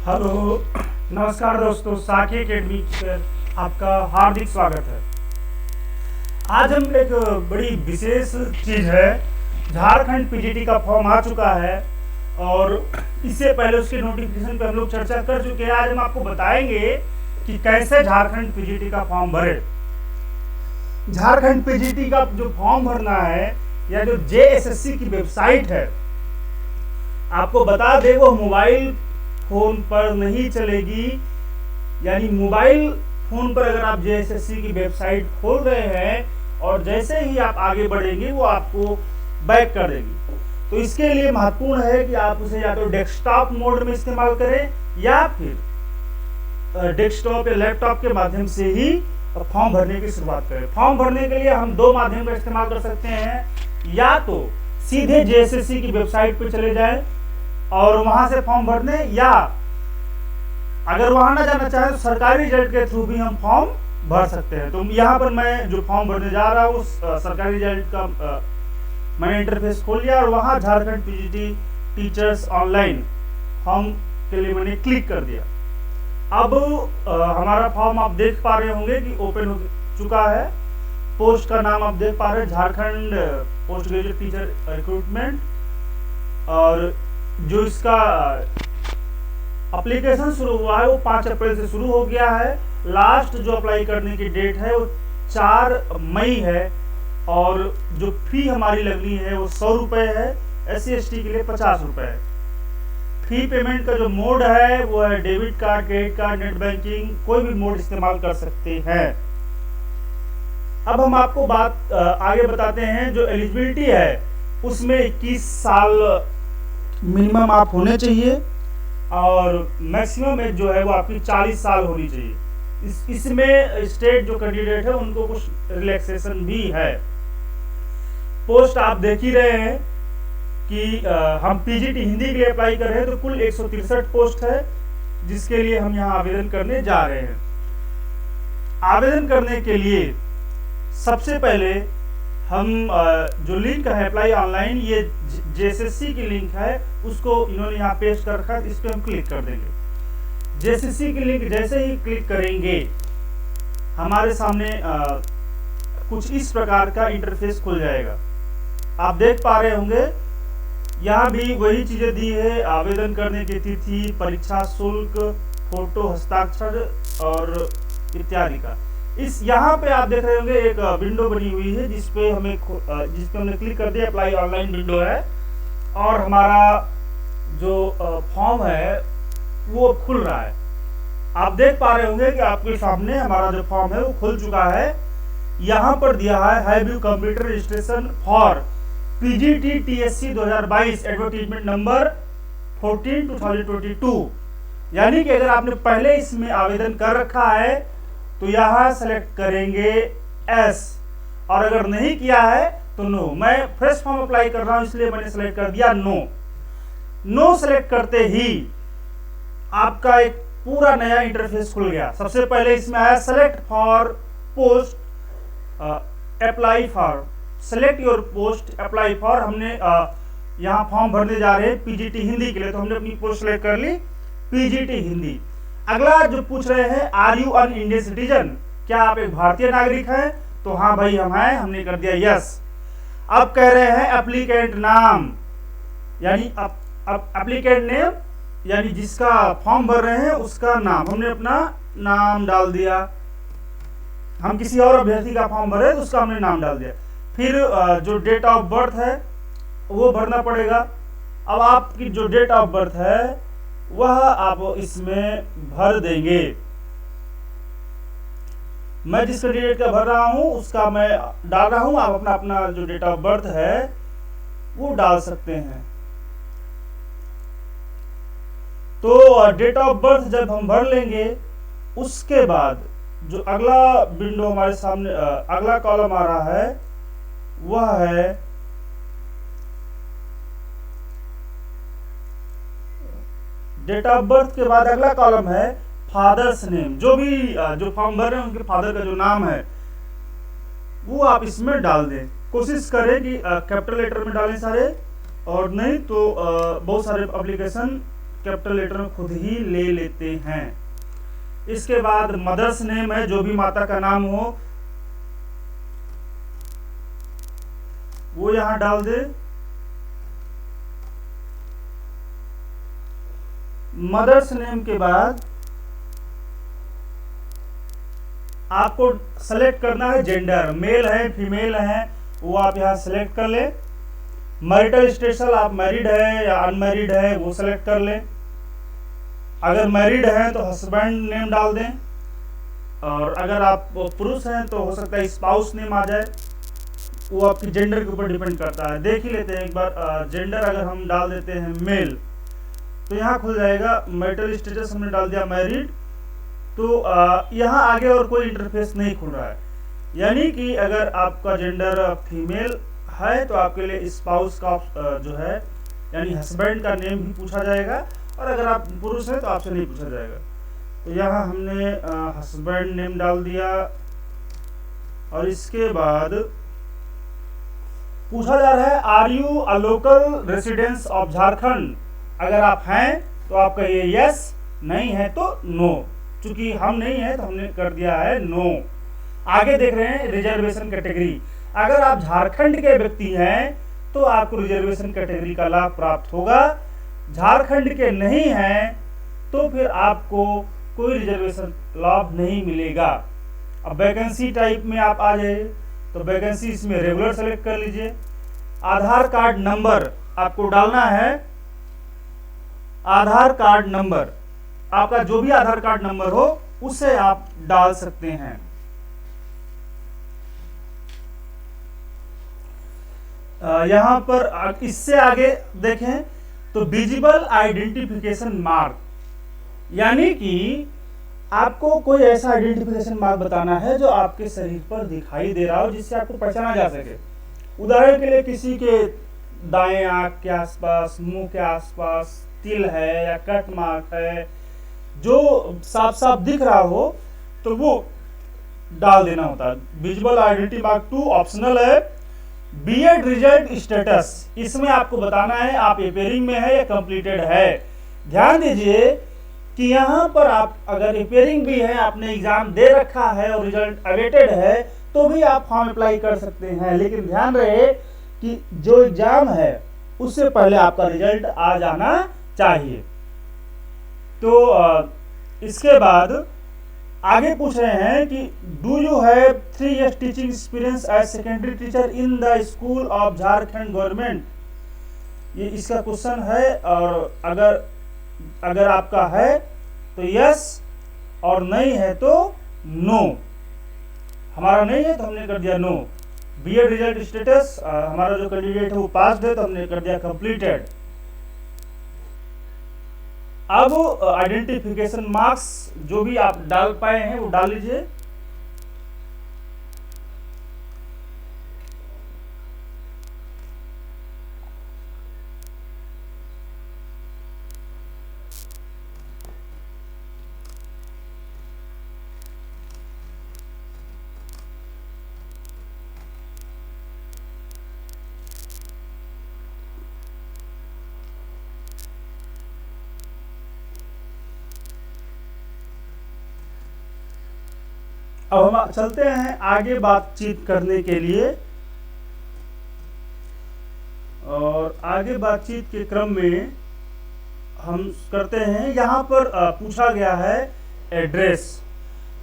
Hello, नमस्कार दोस्तों, साकी एकेडमी पर आपका हार्दिक स्वागत है। आज हम एक बड़ी विशेष चीज़ है, झारखंड पीजीटी का फॉर्म आ चुका है और इससे पहले उसके नोटिफिकेशन पे हम लोग चर्चा कर चुके हैं। आज हम आपको बताएंगे कि कैसे झारखंड पीजीटी का फॉर्म भरे। झारखंड पीजीटी का जो फॉर्म भरना है या जो जेएसएससी की वेबसाइट है, आपको बता दे वो मोबाइल फोन पर नहीं चलेगी। यानी मोबाइल फोन पर अगर आप जेएसएससी की वेबसाइट खोल रहे हैं और जैसे ही आप आगे बढ़ेंगे वो आपको बैक कर देगी। तो इसके लिए महत्वपूर्ण है कि आप उसे या तो डेस्कटॉप मोड में इस्तेमाल करें या फिर डेस्कटॉप या लैपटॉप के माध्यम से ही फॉर्म भरने की शुरुआत करें। फॉर्म भरने के लिए हम दो माध्यम का इस्तेमाल कर सकते हैं, या तो सीधे जेएसएससी की वेबसाइट पर चले जाएं और वहां से फॉर्म भरने, या अगर वहां ना जाना चाहे तो सरकारी रिजल्ट के थ्रू भी हम फॉर्म भर सकते हैं। तो यहाँ पर मैं जो फॉर्म भरने जा रहा हूँ सरकारी रिजल्ट का मैंने इंटरफेस खोल लिया और वहां Jharkhand PGT teachers online form के लिए मैंने क्लिक कर दिया। अब हमारा फॉर्म आप देख पा रहे होंगे कि ओपन हो चुका है। पोस्ट का नाम आप देख पा रहे हैं, Jharkhand post graduate teacher recruitment, और जो इसका एप्लीकेशन शुरू हुआ है वो 5 अप्रैल से शुरू हो गया है। लास्ट जो अप्लाई करने की डेट है वो 4 मई है और जो फी हमारी लगनी है वो 100 रुपये है। SC/ST के लिए 50 रुपये है। फी पेमेंट का जो मोड है वो है debit card, credit card, net banking, कोई भी मोड इस्तेमाल कर सकते हैं। अब हम आपको बात आगे बताते हैं। जो एलिजिबिलिटी है उसमें 21 साल मिनिमम आप होने चाहिए और मैक्सिमम एज जो है वो आपकी 40 साल होनी चाहिए। इसमें स्टेट जो कैंडिडेट है उनको कुछ रिलैक्सेशन भी है। पोस्ट आप देख ही रहे हैं कि हम पीजीटी हिंदी के लिए अप्लाई कर रहे हैं, तो कुल 163 पोस्ट है जिसके लिए हम यहाँ आवेदन करने जा रहे हैं। आवेदन करने के लिए सबसे पहले हम जो लिंक है अप्लाई ऑनलाइन, ये जेएसएससी की लिंक है, उसको इन्होंने यहाँ पेस्ट कर रखा है। इस पर हम क्लिक कर देंगे। जेएसएससी की लिंक जैसे ही क्लिक करेंगे हमारे सामने कुछ इस प्रकार का इंटरफेस खुल जाएगा। आप देख पा रहे होंगे यहाँ भी वही चीजें दी है, आवेदन करने की तिथि, परीक्षा शुल्क, फोटो, हस्ताक्षर और इत्यादि का। इस यहाँ पे आप देख रहे होंगे एक विंडो बनी हुई है जिसपे हमने क्लिक कर दिया। अप्लाई ऑनलाइन विंडो है और हमारा जो फॉर्म है वो खुल रहा है। आप देख पा रहे होंगे कि आपके सामने हमारा जो फॉर्म है वो खुल चुका है। यहाँ पर दिया है have you computer registration for PGT TSC 2022 advertisement number 14/2022। यानी कि अगर आपने पहले इसमें आवेदन कर रखा है तो यहाँ सेलेक्ट करेंगे एस, और अगर नहीं किया है तो नो। मैं फ्रेश फॉर्म अप्लाई कर रहा हूं इसलिए मैंने सेलेक्ट कर दिया नो। नो सेलेक्ट करते ही आपका एक पूरा नया इंटरफेस खुल गया। सबसे पहले इसमें आया select for post, apply for, select your post, apply for. हमने यहाँ फॉर्म भरने जा रहे हैं पीजीटी हिंदी के लिए, तो हमने अपनी पोस्ट सेलेक्ट कर ली पीजीटी हिंदी। अगला जो पूछ रहे हैं are you an Indian citizen, क्या आप एक भारतीय नागरिक हैं? तो हाँ भाई हम हैं, हमने कर दिया यस। अब कह रहे हैं एप्लीकेंट नाम, यानी एप्लीकेंट नेम, यानी जिसका फॉर्म भर रहे हैं उसका नाम। हमने अपना नाम डाल दिया। हम किसी और अभ्यर्थी का फॉर्म भरे तो उसका हमने नाम डाल दिया। फिर जो डेट ऑफ बर्थ है वो भरना पड़ेगा। अब आपकी जो डेट ऑफ बर्थ है वह आप इसमें भर देंगे। मैं जिस कैंडिडेट का भर रहा हूं उसका मैं डाल रहा हूं। आप अपना अपना जो डेट ऑफ बर्थ है वो डाल सकते हैं। तो डेट ऑफ बर्थ जब हम भर लेंगे उसके बाद जो अगला विंडो हमारे सामने अगला कॉलम आ रहा है वह है डेट ऑफ बर्थ के बाद अगला कॉलम है फादर्स नेम। जो भी जो फॉर्म भर रहे हैं उनके फादर का जो नाम है वो आप इसमें डाल दें। कोशिश करें कि कैपिटल लेटर में डालें सारे, और नहीं तो बहुत सारे एप्लीकेशन कैपिटल लेटर में खुद ही ले लेते हैं। इसके बाद मदर्स नेम है, जो भी माता का नाम हो वो यहां डाल दे। मदर्स नेम के बाद आपको सेलेक्ट करना है जेंडर, मेल है फीमेल है वो आप यहां सेलेक्ट कर ले। मैरिटल स्टेटस आप मैरिड है या अनमैरिड है वो सेलेक्ट कर ले। अगर मैरिड है तो हस्बैंड नेम डाल दें, और अगर आप पुरुष हैं तो हो सकता है स्पाउस नेम आ जाए, वो आपकी जेंडर के ऊपर डिपेंड करता है। देख ही लेते हैं एक बार। जेंडर अगर हम डाल देते हैं मेल तो यहाँ खुल जाएगा। मैरिटल स्टेटस हमने डाल दिया मैरिड, तो यहाँ आगे और कोई इंटरफेस नहीं खुल रहा है। यानी कि अगर आपका जेंडर फीमेल है तो आपके लिए स्पाउस का जो है यानी हस्बैंड का नेम भी पूछा जाएगा, और अगर आप पुरुष हैं तो आपसे नहीं पूछा जाएगा। तो यहाँ हमने हस्बैंड नेम डाल दिया, और इसके बाद पूछा जा रहा है are you a local residence of Jharkhand. अगर आप हैं तो आप कहिए यस, नहीं है तो नो। चूंकि हम नहीं है तो हमने कर दिया है नो। आगे देख रहे हैं रिजर्वेशन कैटेगरी। अगर आप झारखंड के व्यक्ति हैं तो आपको रिजर्वेशन कैटेगरी का लाभ प्राप्त होगा। झारखंड के नहीं हैं तो फिर आपको कोई रिजर्वेशन लाभ नहीं मिलेगा। अब वैकेंसी टाइप में आप आ जाइए, तो वैकेंसी इसमें रेगुलर सेलेक्ट कर लीजिए। आधार कार्ड नंबर आपको डालना है। आधार कार्ड नंबर आपका जो भी आधार कार्ड नंबर हो उसे आप डाल सकते हैं। यहां पर इससे आगे देखें तो विजिबल आइडेंटिफिकेशन मार्क, यानी कि आपको कोई ऐसा आइडेंटिफिकेशन मार्क बताना है जो आपके शरीर पर दिखाई दे रहा हो, जिससे आपको पहचाना जा सके। उदाहरण के लिए किसी के दाएं आंख के आसपास, मुंह के आसपास तिल है या कट मार्क है जो साफ साफ दिख रहा हो तो वो डाल देना होता है। विजिबल आइडेंटिटी मार्क 2 ऑप्शनल है। बीएड रिजल्ट स्टेटस, इसमें आपको बताना है आप अपेयरिंग में है या कंप्लीटेड है। ध्यान दीजिए कि यहाँ पर आप अगर अपेयरिंग भी है, आपने एग्जाम दे रखा है और रिजल्ट अवेटेड है तो भी आप फॉर्म अप्लाई कर सकते हैं। लेकिन ध्यान रहे कि जो एग्जाम है उससे पहले आपका रिजल्ट आ जाना चाहिए। तो इसके बाद आगे पूछ रहे हैं कि do you have 3 years teaching experience as secondary teacher in the school of Jharkhand government. ये इसका क्वेश्चन है, और अगर आपका है तो यस, और नहीं है तो नो। हमारा नहीं है तो हमने कर दिया नो। बीएड रिजल्ट स्टेटस हमारा जो कैंडिडेट है वो पास्ड है तो हमने कर दिया कंप्लीटेड। अब आइडेंटिफिकेशन मार्क्स जो भी आप डाल पाए हैं वो डाल लीजिए। अब हम चलते हैं आगे बातचीत करने के लिए, और आगे बातचीत के क्रम में हम करते हैं। यहाँ पर पूछा गया है एड्रेस,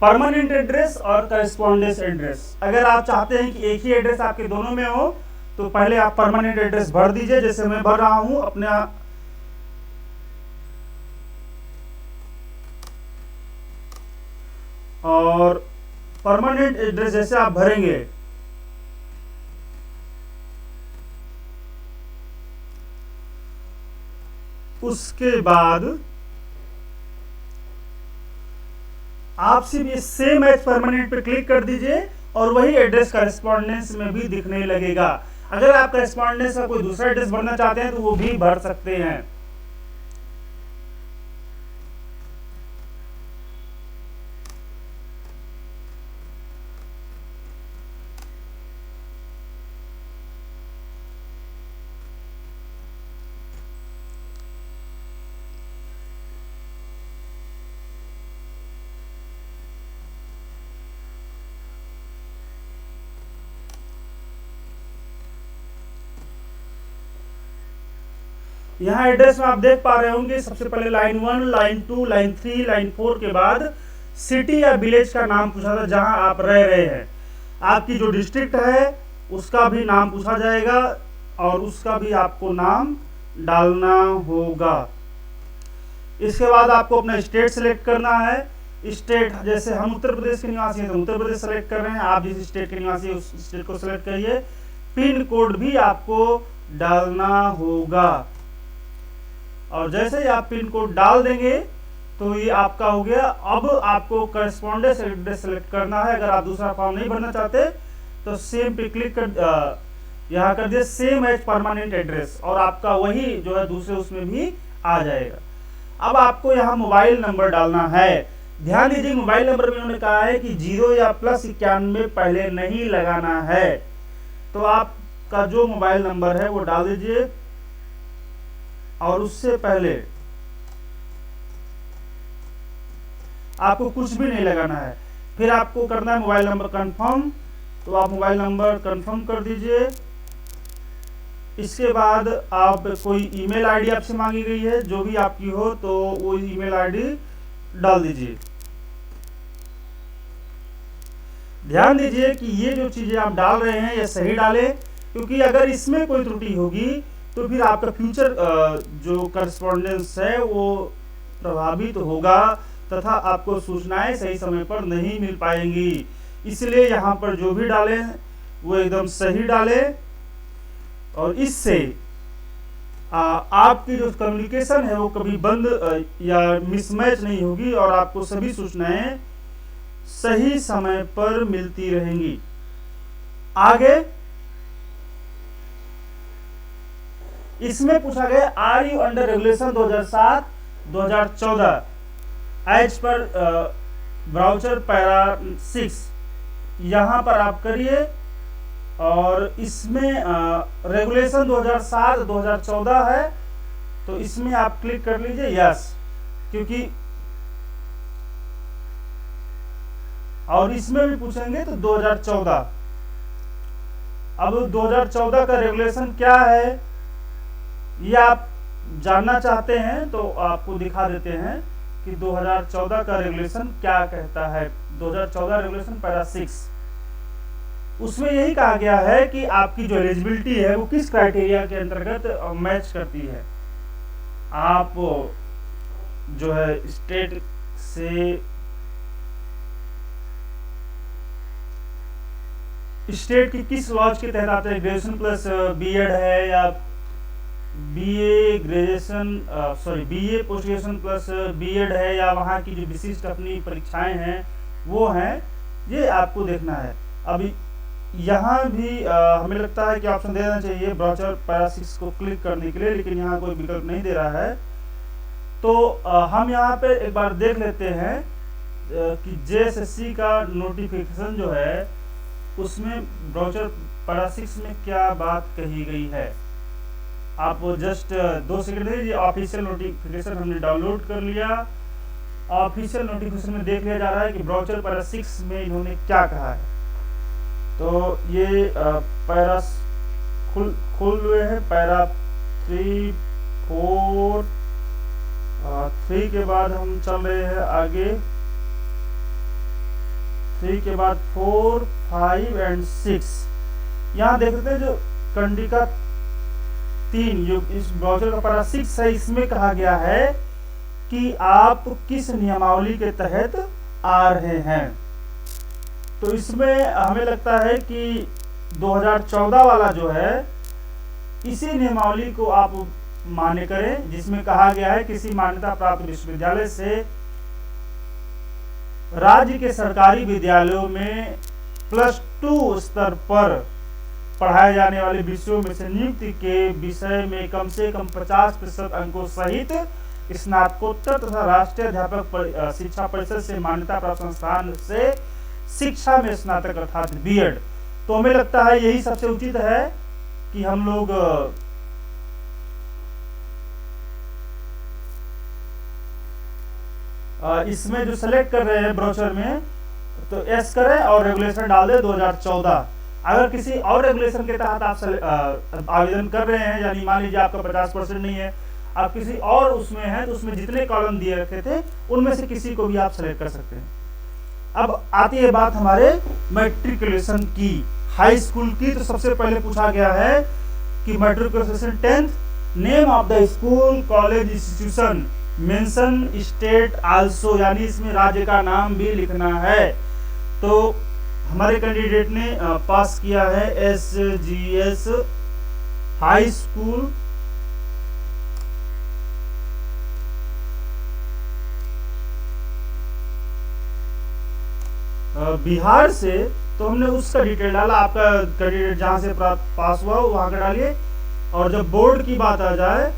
परमानेंट एड्रेस और करस्पॉन्डेंस एड्रेस। अगर आप चाहते हैं कि एक ही एड्रेस आपके दोनों में हो तो पहले आप परमानेंट एड्रेस भर दीजिए, जैसे मैं भर रहा हूं अपना। और परमानेंट एड्रेस जैसे आप भरेंगे उसके बाद आप सिर्फ ये सेम एज परमानेंट पे क्लिक कर दीजिए और वही एड्रेस करस्पॉन्डेंस में भी दिखने लगेगा। अगर आप करस्पॉन्डेंस का कोई दूसरा एड्रेस भरना चाहते हैं तो वो भी भर सकते हैं। यहाँ एड्रेस में आप देख पा रहे होंगे, सबसे पहले लाइन 1, लाइन 2, लाइन 3, लाइन 4 के बाद सिटी या विलेज का नाम पूछा था जहां आप रह रहे हैं। आपकी जो डिस्ट्रिक्ट है उसका भी नाम पूछा जाएगा और उसका भी आपको नाम डालना होगा। इसके बाद आपको अपना स्टेट सेलेक्ट करना है। स्टेट, जैसे हम उत्तर प्रदेश के निवासी हैं तो उत्तर प्रदेश सेलेक्ट कर रहे हैं, आप जिस स्टेट के निवासी उस स्टेट को सेलेक्ट करिए। पिन कोड भी आपको डालना होगा और जैसे ही आप पिन कोड डाल देंगे तो ये आपका हो गया। अब आपको करस्पॉन्डेंस एड्रेस सेलेक्ट करना है। अगर आप दूसरा फॉर्म नहीं भरना चाहते तो सेम पे क्लिक कर यहाँ कर दिए सेम एज परमानेंट एड्रेस और आपका वही जो है दूसरे उसमें भी आ जाएगा। अब आपको यहाँ मोबाइल नंबर डालना है। ध्यान दीजिए, मोबाइल नंबर में उन्होंने कहा है कि 0 या +91 पहले नहीं लगाना है। तो आपका जो मोबाइल नंबर है वो डाल दीजिए और उससे पहले आपको कुछ भी नहीं लगाना है। फिर आपको करना है मोबाइल नंबर कंफर्म, तो आप मोबाइल नंबर कंफर्म कर दीजिए। इसके बाद आप कोई ईमेल आईडी आपसे मांगी गई है, जो भी आपकी हो तो वो ईमेल आईडी डाल दीजिए। ध्यान दीजिए कि ये जो चीजें आप डाल रहे हैं ये सही डालें, क्योंकि अगर इसमें कोई त्रुटि होगी तो फिर आपका फ्यूचर जो करस्पॉन्डेंस है वो प्रभावित होगा तथा आपको सूचनाएं सही समय पर नहीं मिल पाएंगी। इसलिए यहाँ पर जो भी डालें वो एकदम सही डालें और इससे आपकी जो कम्युनिकेशन है वो कभी बंद या मिसमैच नहीं होगी और आपको सभी सूचनाएं सही समय पर मिलती रहेंगी। आगे इसमें पूछा गया, are you under regulation 2007-2014 as per brochure para 6, यहां पर आप करिए और इसमें रेगुलेशन 2007-2014 है तो इसमें आप क्लिक कर लीजिए यस, क्योंकि और इसमें भी पूछेंगे तो 2014। अब 2014 का रेगुलेशन क्या है ये आप जानना चाहते हैं तो आपको दिखा देते हैं कि 2014 का रेगुलेशन क्या कहता है। 2014 रेगुलेशन पैरा 6, उसमें यही कहा गया है कि आपकी जो एलिजिबिलिटी है वो किस क्राइटेरिया के अंतर्गत मैच करती है। आप जो है स्टेट से स्टेट की किस लॉज के तहत आते हैं, ग्रेजुएशन प्लस बीएड है या BA post graduation plus BEd है या वहाँ की जो विशिष्ट अपनी परीक्षाएं हैं वो हैं, ये आपको देखना है। अभी यहाँ भी हमें लगता है कि ऑप्शन दे देना चाहिए ब्राउचर पैरा 6 को क्लिक करने के लिए, लेकिन यहाँ कोई विकल्प नहीं दे रहा है। तो हम यहाँ पे एक बार देख लेते हैं कि जेएसएससी का नोटिफिकेशन जो है उसमें ब्राउचर पैरा 6 में क्या बात कही गई है। आप जस्ट 2 सेकंड दीजिए। ऑफिशियल नोटिफिकेशन हमने डाउनलोड कर लिया। ऑफिशियल नोटिफिकेशन में देख लिया जा रहा है कि ब्राउचर पैरा 6 में इन्होंने क्या कहा है। तो ये पैरा खुल हुए हैं। पैरा 3, 4, 3 के बाद हम चल रहे हैं आगे। 3 के बाद 4, 5 एंड 6। यहाँ देख सकते हैं जो कंडिका 3 जो इस ब्राउचर का पैरा 6 है, इसमें कहा गया है कि आप किस नियमावली के तहत आ रहे हैं। तो इसमें हमें लगता है कि 2014 वाला जो है इसी नियमावली को आप मान्य करें, जिसमें कहा गया है किसी मान्यता प्राप्त विश्वविद्यालय से राज्य के सरकारी विद्यालयों में +2 स्तर पर पढ़ाए जाने वाले विषयों में से नियुक्ति के विषय में कम से कम 50% अंकों सहित स्नातकोत्तर तथा राष्ट्रीय अध्यापक शिक्षा परिषद से मान्यता प्राप्त संस्थान से शिक्षा में स्नातक अर्थात बीएड। तो हमें लगता है यही सबसे उचित है कि हम लोग इसमें जो सेलेक्ट कर रहे हैं ब्राउचर में तो एस करें और रेगुलेशन डाल दे 2014। अगर किसी और रेगुलेशन के तहत आप आवेदन कर रहे हैं, यानी मान लीजिए आपका 50% नहीं है आप किसी और उसमें हैं तो उसमें जितने कॉलम दिए रखे थे उनमें से किसी को भी आप सेलेक्ट कर सकते हैं। अब आती है बात हमारे मैट्रिकुलेशन की, हाई स्कूल की। तो सबसे पहले पूछा गया है कि matriculation 10th, name of the school college institution mention state also, यानी इसमें राज्य का नाम भी लिखना है। तो हमारे कैंडिडेट ने पास किया है SGS हाई स्कूल बिहार से, तो हमने उसका डिटेल डाला। आपका कैंडिडेट जहाँ से पास हुआ वहाँ का डालिए। और जब बोर्ड की बात आ जाए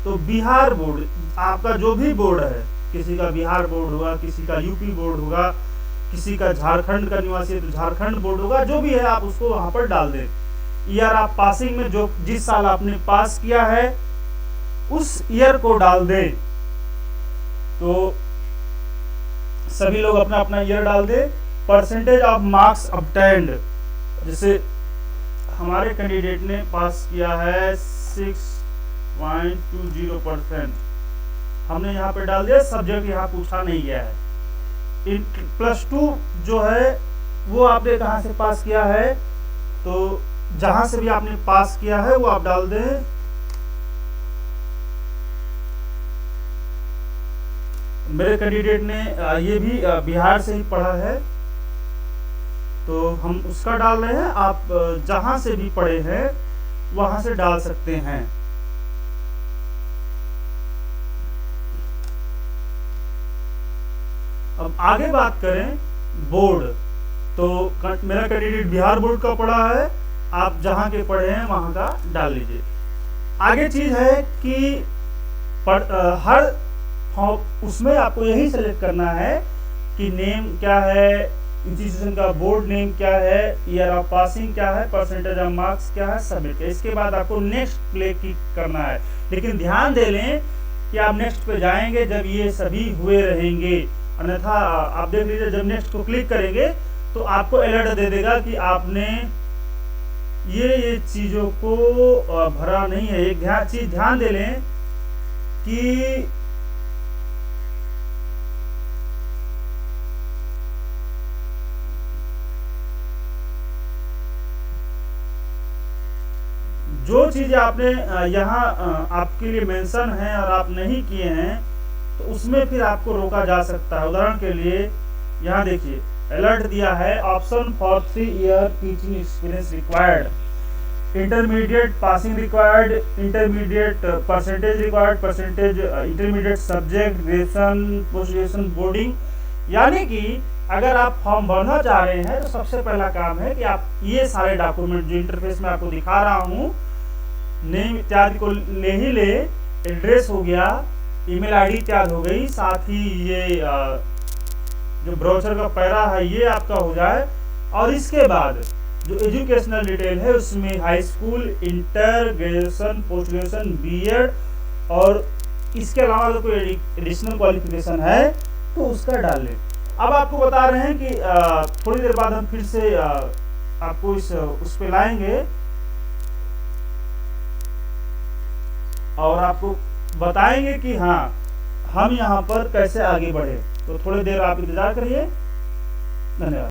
तो बिहार बोर्ड, आपका जो भी बोर्ड है, किसी का बिहार बोर्ड होगा, किसी का यूपी बोर्ड होगा, किसी का झारखंड का निवासी है तो झारखंड बोर्ड होगा, जो भी है आप उसको वहाँ पर डाल दें। ईयर आप पासिंग में जो जिस साल आपने पास किया है उस ईयर को डाल दें। तो सभी लोग अपना अपना ईयर डाल दें। परसेंटेज ऑफ मार्क्स ऑब्टेन्ड, जैसे हमारे कैंडिडेट ने पास किया है 6.20%, हमने यहाँ पे डाल दिया। सब्जेक्ट यहाँ पूछा नहीं गया है। +2 जो है वो आपने कहाँ से पास किया है, तो जहां से भी आपने पास किया है वो आप डाल दें। मेरे कैंडिडेट ने ये भी बिहार से ही पढ़ा है तो हम उसका डाल रहे हैं। आप जहां से भी पढ़े हैं वहां से डाल सकते हैं। अब आगे बात करें बोर्ड, तो मेरा कैंडिडेट बिहार बोर्ड का पढ़ा है, आप जहां के पढ़े हैं वहां का डाल लीजिए। आगे चीज है कि हर उसमें आपको यही सेलेक्ट करना है कि नेम क्या है, इंस्टीट्यूशन का बोर्ड नेम क्या है, ईयर ऑफ पासिंग क्या है, परसेंटेज ऑफ मार्क्स क्या है, सबमिट किया। इसके बाद आपको नेक्स्ट प्ले क्लिक करना है। लेकिन ध्यान दे लें कि आप नेक्स्ट पे जाएंगे जब ये सभी हुए रहेंगे, अन्यथा आप देख लीजिए जब नेक्स्ट को क्लिक करेंगे तो आपको अलर्ट दे देगा कि आपने ये चीजों को भरा नहीं है। एक चीज ध्यान दे लें कि जो चीजें आपने यहाँ आपके लिए मेंशन है और आप नहीं किए हैं तो उसमें फिर आपको रोका जा सकता है। उदाहरण के लिए यहाँ देखिए अलर्ट दिया है, option for 3 year teaching experience required, intermediate passing required, intermediate percentage required, percentage intermediate subject, graduation, post graduation, boarding. यानी कि अगर आप फॉर्म भरना चाह रहे हैं तो सबसे पहला काम है कि आप ये सारे डॉक्यूमेंट जो इंटरफेस में आपको दिखा रहा हूँ, नेम इत्यादि को ले ही ले, एड्रेस हो गया, ईमेल आईडी इत्यादि हो गई, साथ ही ये जो ब्राउचर का पैरा है ये आपका हो जाए। और इसके बाद जो एजुकेशनल डिटेल है उसमें high school, inter, graduation, post graduation, BEd और इसके अलावा अगर कोई एडिशनल क्वालिफिकेशन है तो उसका डाल लें। अब आपको बता रहे हैं कि थोड़ी देर बाद हम फिर से आपको उस पे लाएंगे और आपको बताएंगे कि हाँ हम यहाँ पर कैसे आगे बढ़े। तो थोड़ी देर आप इंतजार करिए। धन्यवाद।